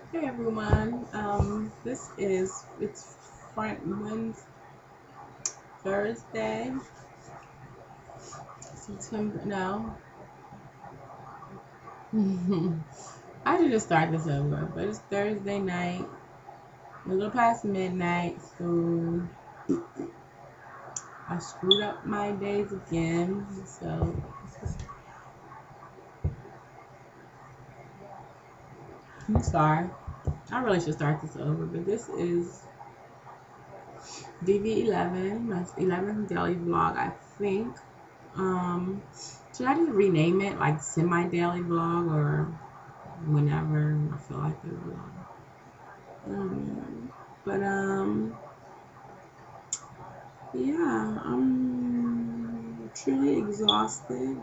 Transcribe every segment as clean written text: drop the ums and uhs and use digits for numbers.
Hey everyone, it's front Wednesday, Thursday, September, no. I should just start this over, but it's Thursday night, a little past midnight, so I screwed up my days again, so I'm sorry. I really should start this over, but this is DV11, my 11th daily vlog, I think. Um, should I just rename it like semi-daily vlog or whenever I feel like the vlog? But yeah, I'm truly exhausted.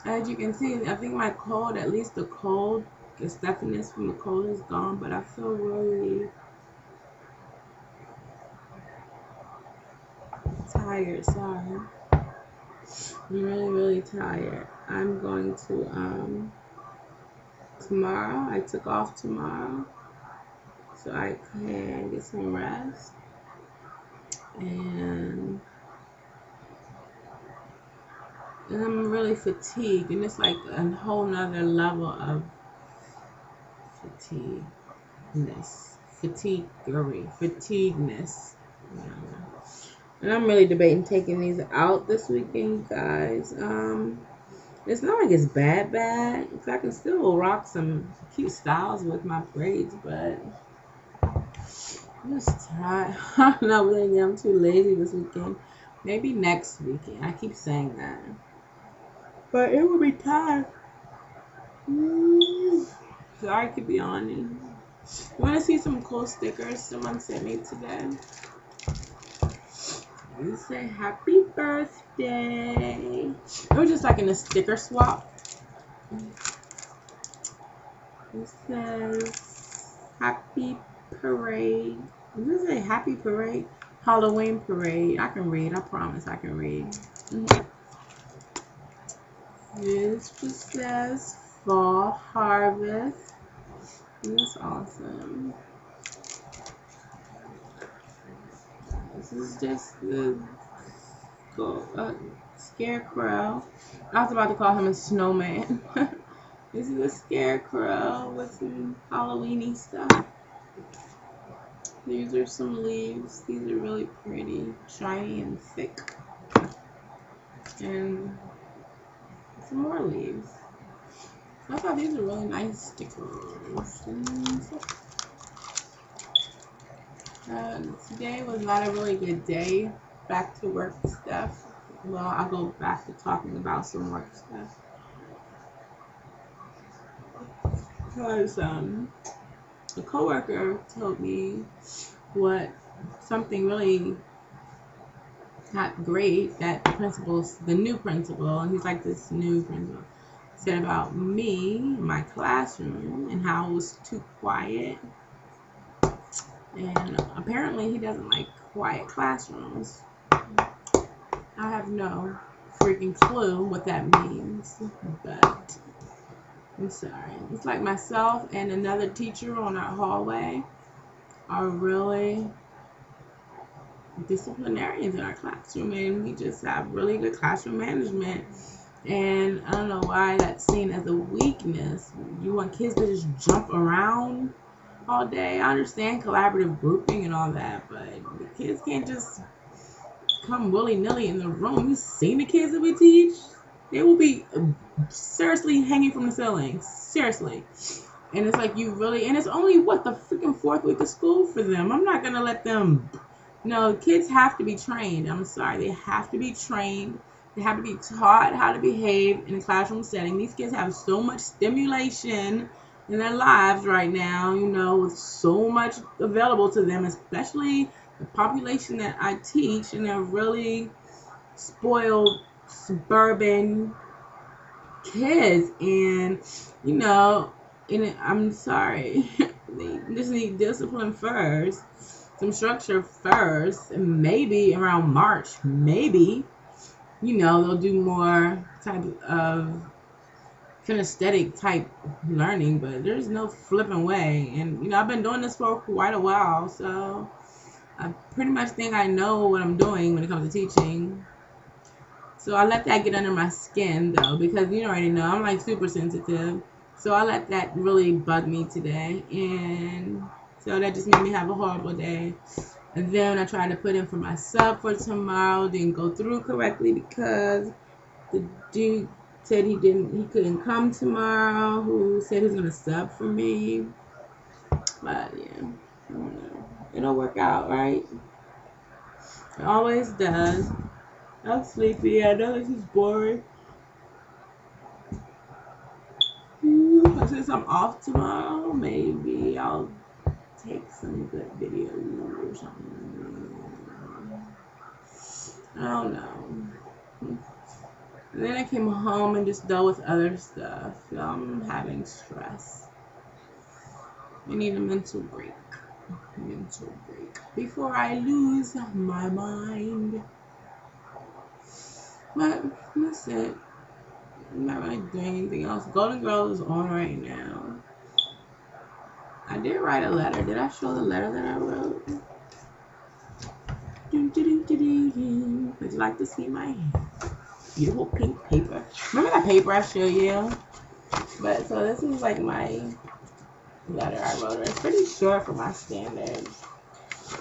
As you can see, I think my cold, at least the cold, the stuffiness from the cold is gone, but I feel really tired. Sorry. I'm really, really tired. I'm going to, tomorrow, I took off tomorrow so I can get some rest. And I'm really fatigued, and it's like a whole nother level of fatigueness. And I'm really debating taking these out this weekend, guys. It's not like it's bad. In fact, I can still rock some cute styles with my braids, but I'm just tired. I don't know, really, I'm too lazy this weekend. Maybe next weekend. I keep saying that. But it will be time. Sorry, I could be on it. You want to see some cool stickers someone sent me today? You say happy birthday. It was just like in a sticker swap. It says happy parade. Does it say happy parade? Halloween parade. I can read. I promise I can read. This just says fall harvest. That's awesome. This is just the scarecrow. I was about to call him a snowman. This is a scarecrow with some Halloweeny stuff. These are some leaves. These are really pretty, shiny and thick. And some more leaves. I thought these were really nice stickers. Today was not a really good day. Back to work stuff. Well, I'll go back to talking about some work stuff. Because a coworker told me something really not great that the new principal, and he's like this new principal, said about me, my classroom, and how it was too quiet. And apparently he doesn't like quiet classrooms. I have no freaking clue what that means, but I'm sorry. It's like myself and another teacher on our hallway are really disciplinarians in our classroom, and we just have really good classroom management. And I don't know why that's seen as a weakness. You want kids to just jump around all day. I understand collaborative grouping and all that, but the kids can't just come willy-nilly in the room. You've seen the kids that we teach? They will be seriously hanging from the ceiling. Seriously. And it's like and it's only, the freaking 4th week of school for them. I'm not going to let them, kids have to be trained. I'm sorry. They have to be trained. They have to be taught how to behave in a classroom setting. These kids have so much stimulation in their lives right now, with so much available to them, especially the population that I teach, and they're really spoiled suburban kids. And, I'm sorry, they just need discipline first, some structure first, and maybe around March, maybe, they'll do more type of kinesthetic type learning, but there's no flipping way. And you know, I've been doing this for quite a while, so I pretty much think I know what I'm doing when it comes to teaching. So I let that get under my skin though, because you already know I'm like super sensitive. So I let that really bug me today, and so that just made me have a horrible day. And then I tried to put in for my sub for tomorrow, didn't go through correctly because the dude said he couldn't come tomorrow, who said he's gonna sub for me. But yeah, I don't know. It'll work out, right? It always does. I'm sleepy. I know this is boring. But since I'm off tomorrow, maybe I'll take some good videos or something. I don't know. And then I came home and just dealt with other stuff. So I'm having stress. I need a mental break. Before I lose my mind. But that's it. I'm not really doing anything else. Golden Girls is on right now. I did write a letter. Did I show the letter that I wrote? Would you like to see my beautiful pink paper? Remember that paper I showed you? But so this is like my letter I wrote her. It's pretty short for my standards.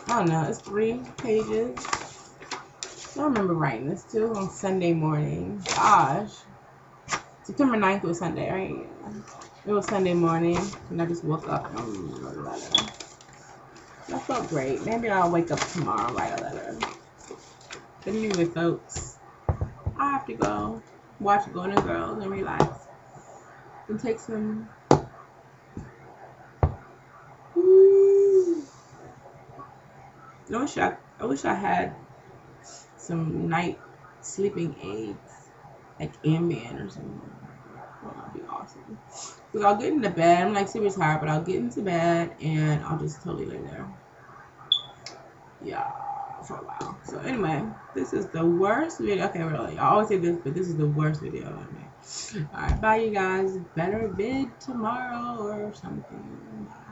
I don't know. It's 3 pages. I remember writing this too on Sunday morning. Gosh. September 9th was Sunday, right? It was Sunday morning, and I just woke up and wrote a letter. That felt great. Maybe I'll wake up tomorrow and write a letter. But anyway, folks, I have to go watch Golden Girls and relax. And take some... I wish I had some night sleeping aids, like Ambien or something. Well, that'd be awesome. Because I'll get into bed. I'm like super tired, but I'll get into bed and I'll just totally lay there. Yeah, for a while. So anyway, this is the worst video. Okay, really, I always say this, but this is the worst video I made. Alright, bye you guys. Better vid tomorrow or something. Bye.